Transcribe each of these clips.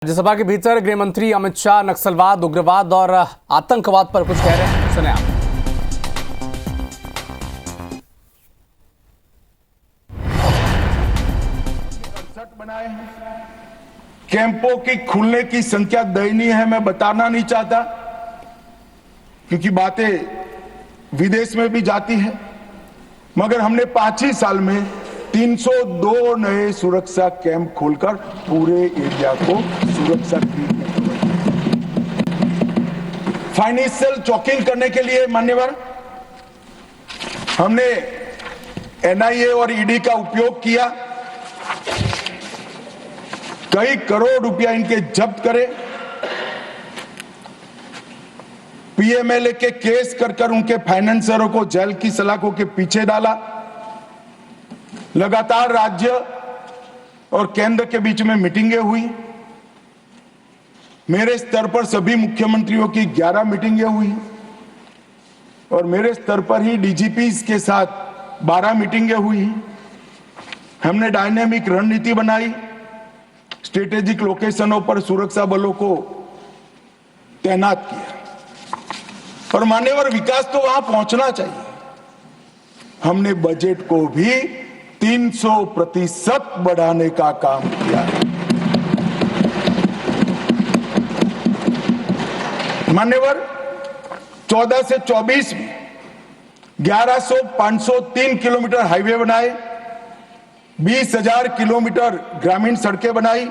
राज्यसभा के भीतर गृह मंत्री अमित शाह नक्सलवाद, उग्रवाद और आतंकवाद पर कुछ कह रहे हैं, सुने आप। बनाए हैं, कैंपों की खुलने की संख्या दयनीय है। मैं बताना नहीं चाहता क्योंकि बातें विदेश में भी जाती है, मगर हमने 5 ही साल में 302 नए सुरक्षा कैंप खोलकर पूरे एरिया को सुरक्षा दी। फाइनेंशियल चॉकिंग करने के लिए मान्यवर हमने एनआईए और ईडी का उपयोग किया। कई करोड़ रुपया इनके जब्त करे, पीएमएलए के केस कर उनके फाइनेंसरों को जेल की सलाखों के पीछे डाला। लगातार राज्य और केंद्र के बीच में मीटिंगें हुई। मेरे स्तर पर सभी मुख्यमंत्रियों की 11 मीटिंगें हुई और मेरे स्तर पर ही डीजीपीज के साथ 12 मीटिंगें हुई। हमने डायनेमिक रणनीति बनाई, स्ट्रेटेजिक लोकेशनों पर सुरक्षा बलों को तैनात किया और मान्यवर विकास तो वहां पहुंचना चाहिए। हमने बजट को भी 300% बढ़ाने का काम किया। मान्यवर 14 से 24 में 11,503 किलोमीटर हाईवे बनाए, 20,000 किलोमीटर ग्रामीण सड़कें बनाई।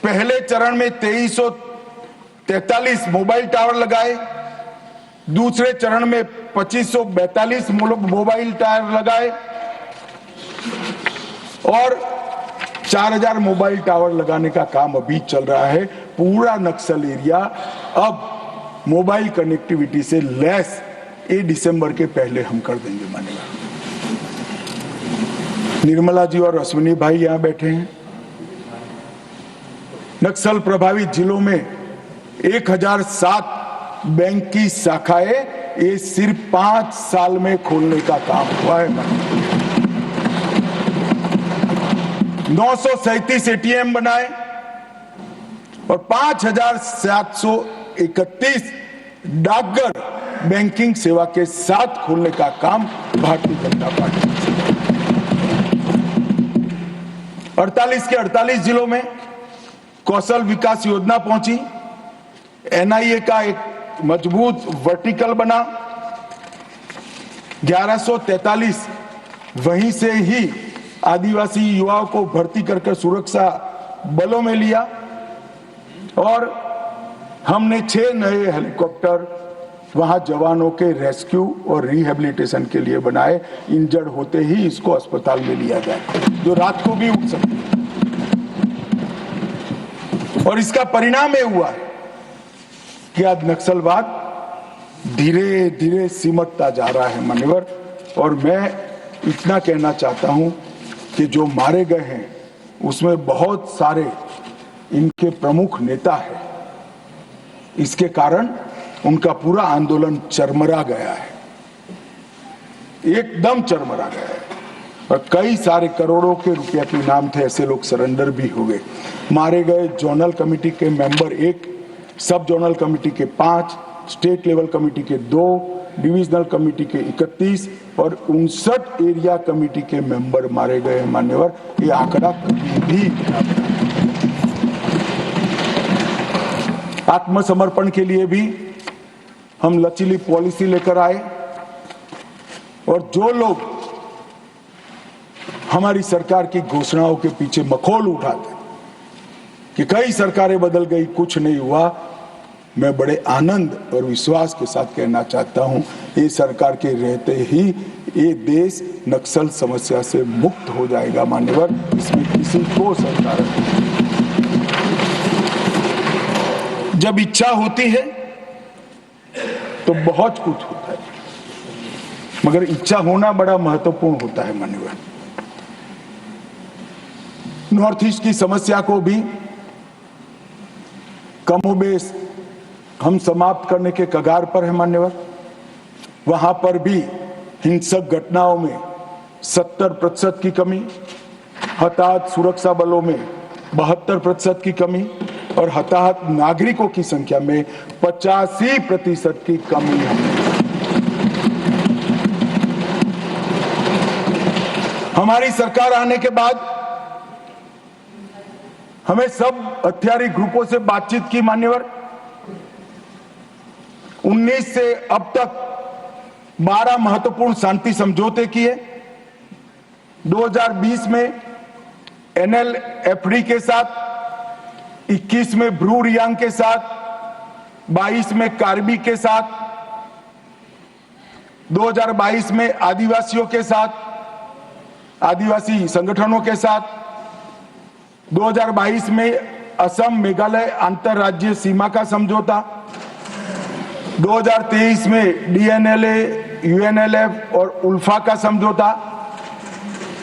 पहले चरण में 2343 मोबाइल टावर लगाए, दूसरे चरण में 2542 मोबाइल टावर लगाए और 4000 मोबाइल टावर लगाने का काम अभी चल रहा है। पूरा नक्सल एरिया अब मोबाइल कनेक्टिविटी से लैस ये दिसंबर के पहले हम कर देंगे। मानेगा निर्मला जी और अश्विनी भाई यहां बैठे हैं। नक्सल प्रभावित जिलों में 1007 बैंक की शाखाएं ये सिर्फ 5 साल में खोलने का काम हुआ है। 937 एटीएम बनाए और 5,731 डाकघर बैंकिंग सेवा के साथ खोलने का काम भारतीय जनता पार्टी 48 के 48 जिलों में कौशल विकास योजना पहुंची। एनआईए का एक मजबूत वर्टिकल बना। 1143 वहीं से ही आदिवासी युवाओं को भर्ती करके सुरक्षा बलों में लिया और हमने 6 नए हेलीकॉप्टर वहां जवानों के रेस्क्यू और रिहेबिलिटेशन के लिए बनाए। इंजर्ड होते ही इसको अस्पताल में लिया जाए, जो रात को भी उठ सकते। और इसका परिणाम ये हुआ है कि आज नक्सलवाद धीरे धीरे सिमटता जा रहा है मान्यवर। और मैं इतना कहना चाहता हूं कि जो मारे गए हैं उसमें बहुत सारे इनके प्रमुख नेता हैं। इसके कारण उनका पूरा आंदोलन चरमरा गया है, एकदम चरमरा गया है और कई सारे करोड़ों के रुपया के इनाम थे, ऐसे लोग सरेंडर भी हो गए। मारे गए जोनल कमेटी के मेंबर 1, सब जोनल कमेटी के 5, स्टेट लेवल कमेटी के 2, डिविजनल कमेटी के 31 और 59 एरिया कमेटी के मेंबर मारे गए हैं मान्यवर। ये आंकड़ा कभी भी आत्मसमर्पण के लिए भी हम लचीली पॉलिसी लेकर आए और जो लोग हमारी सरकार की घोषणाओं के पीछे मखौल उठाते कि कई सरकारें बदल गई, कुछ नहीं हुआ, मैं बड़े आनंद और विश्वास के साथ कहना चाहता हूं ये सरकार के रहते ही ये देश नक्सल समस्या से मुक्त हो जाएगा मान्यवर। इसमें किसी को सरकार जब इच्छा होती है तो बहुत कुछ होता है, मगर इच्छा होना बड़ा महत्वपूर्ण होता है मान्यवर। नॉर्थ ईस्ट की समस्या को भी कमोबेश हम समाप्त करने के कगार पर है मान्यवर। वहां पर भी हिंसक घटनाओं में 70% की कमी, हताहत सुरक्षा बलों में 72% की कमी और हताहत नागरिकों की संख्या में 85% की कमी है। हमारी सरकार आने के बाद हमें सब हथियारी ग्रुपों से बातचीत की मान्यवर। 19 से अब तक 12 महत्वपूर्ण शांति समझौते किए। 2020 में NLFD के साथ, 21 में ब्रू रियांग के साथ, 22 में कार्बी के साथ, 2022 में आदिवासियों के साथ, आदिवासी संगठनों के साथ, 2022 में असम मेघालय अंतरराज्यीय सीमा का समझौता, 2023 में DNLA, UNLF और उल्फा का समझौता,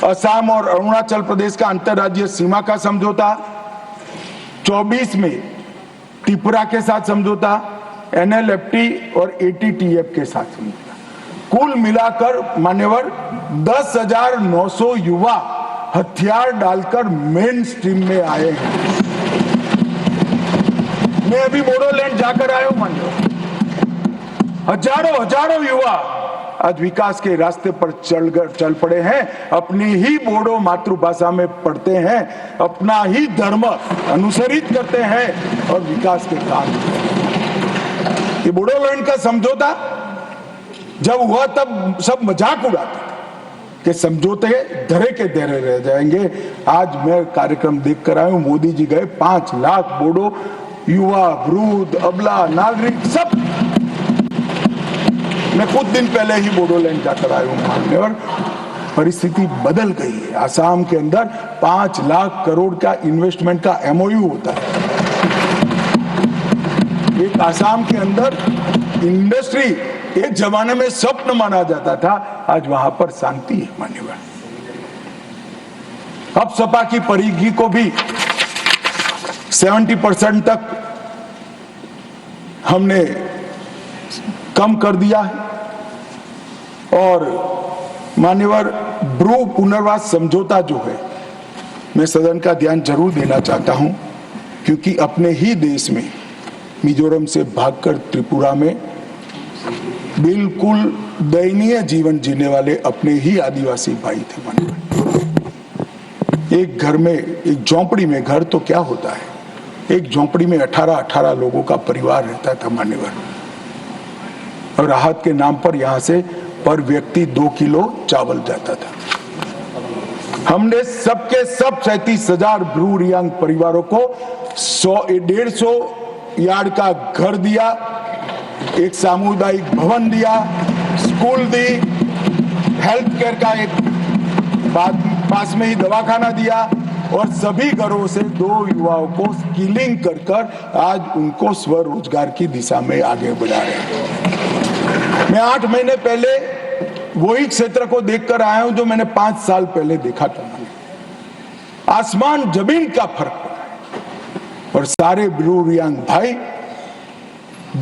असम और अरुणाचल प्रदेश का अंतरराज्यीय सीमा का समझौता, 24 में त्रिपुरा के साथ समझौता, NLFT और ATTF के साथ समझौता। कुल मिलाकर मान्यवर 10,900 युवा हथियार डालकर मेन स्ट्रीम में आए हैं। मैं अभी बोडोलैंड जाकर आया हूं मान्यवर। हजारों युवा आज विकास के रास्ते पर चल पड़े हैं, अपनी ही बोडो मातृभाषा में पढ़ते हैं, अपना ही धर्म अनुसरित करते हैं और विकास के काम। ये बोडोलैंड का समझौता जब हुआ तब सब मजाक उड़ाते कि समझौते धरे के धरे रह जाएंगे। आज मैं कार्यक्रम देख कर आया हूं, मोदी जी गए, 5 लाख बोडो युवा, वृद्ध, अबला, नागरिक सब। मैं कुछ दिन पहले ही बोडोलैंड जाकर आया हूं और परिस्थिति बदल गई है। आसाम के अंदर 5 लाख करोड़ का इन्वेस्टमेंट का MOU होता है। एक आसाम के अंदर इंडस्ट्री एक जमाने में स्वप्न माना जाता था, आज वहां पर शांति है मान्यवर। अब सपा की परिधि को भी 70% तक हमने कम कर दिया है और मान्यवर ब्रू पुनर्वास समझौता जो है, मैं सदन का ध्यान जरूर देना चाहता हूं, क्योंकि अपने ही देश में मिजोरम से भागकर त्रिपुरा में बिल्कुल दयनीय जीवन जीने वाले अपने ही आदिवासी भाई थे मान्यवर। एक घर में, एक झोंपड़ी में, घर तो क्या होता है, एक झोंपड़ी में 18 लोगों का परिवार रहता था मान्यवर। और राहत के नाम पर यहां से पर व्यक्ति 2 किलो चावल जाता था। हमने सबके सब 37,000 ब्रू रियांग परिवारों को 150 यार्ड का घर दिया, एक सामुदायिक भवन दिया, स्कूल दी, हेल्थ केयर का एक पास में ही दवाखाना दिया और सभी घरों से 2 युवाओं को स्किलिंग कर आज उनको स्वरोजगार की दिशा में आगे बढ़ा रहे हैं। मैं 8 महीने पहले वही क्षेत्र को देखकर आया हूं जो मैंने 5 साल पहले देखा था। आसमान जमीन का फर्क पड़ा है और सारे ब्रू रियांग भाई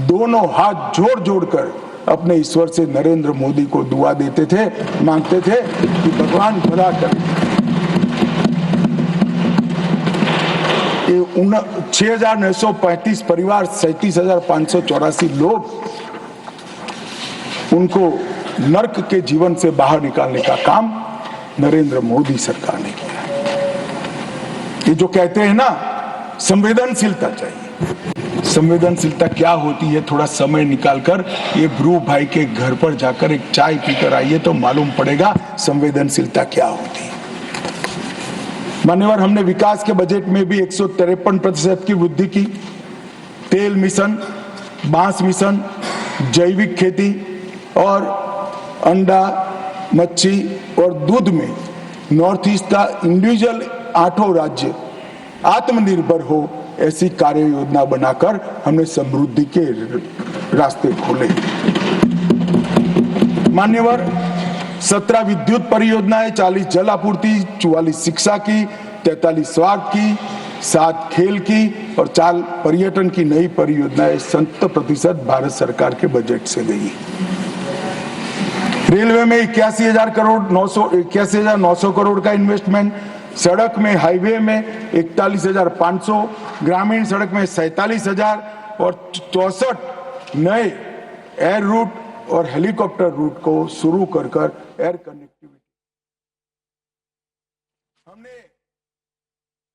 दोनों हाथ जोड़-जोड़कर अपने ईश्वर से नरेंद्र मोदी को दुआ देते थे, मांगते थे कि भगवान भला करे। 6,935 परिवार, 37,584 लोग, उनको नर्क के जीवन से बाहर निकालने का काम नरेंद्र मोदी सरकार ने किया। ये जो कहते हैं ना संवेदनशीलता चाहिए, संवेदनशीलता क्या होती है, थोड़ा समय निकालकर ये ब्रू भाई के घर पर जाकर एक चाय पीकर आइए तो मालूम पड़ेगा संवेदनशीलता क्या होती है। मान्यवर, हमने विकास के बजट में भी 153% की वृद्धि की। तेल मिशन, बांस मिशन, जैविक खेती और अंडा, मच्छी और दूध में नॉर्थ ईस्ट का इंडिविजुअल 8 राज्य आत्मनिर्भर हो ऐसी कार्य योजना बनाकर हमने समृद्धि के रास्ते खोले। मान्यवर, 17 विद्युत परियोजनाएं, 40 जल आपूर्ति, 44 शिक्षा की, 43 स्वास्थ्य की, 7 खेल की और 4 पर्यटन की नई परियोजनाएं 70% भारत सरकार के बजट से गई। रेलवे में 81,900 करोड़ का इन्वेस्टमेंट, सड़क में, हाईवे में 41,500, ग्रामीण सड़क में 47,000 और 64 नए एयर रूट और हेलीकॉप्टर रूट को शुरू कर एयर कनेक्टिविटी हमने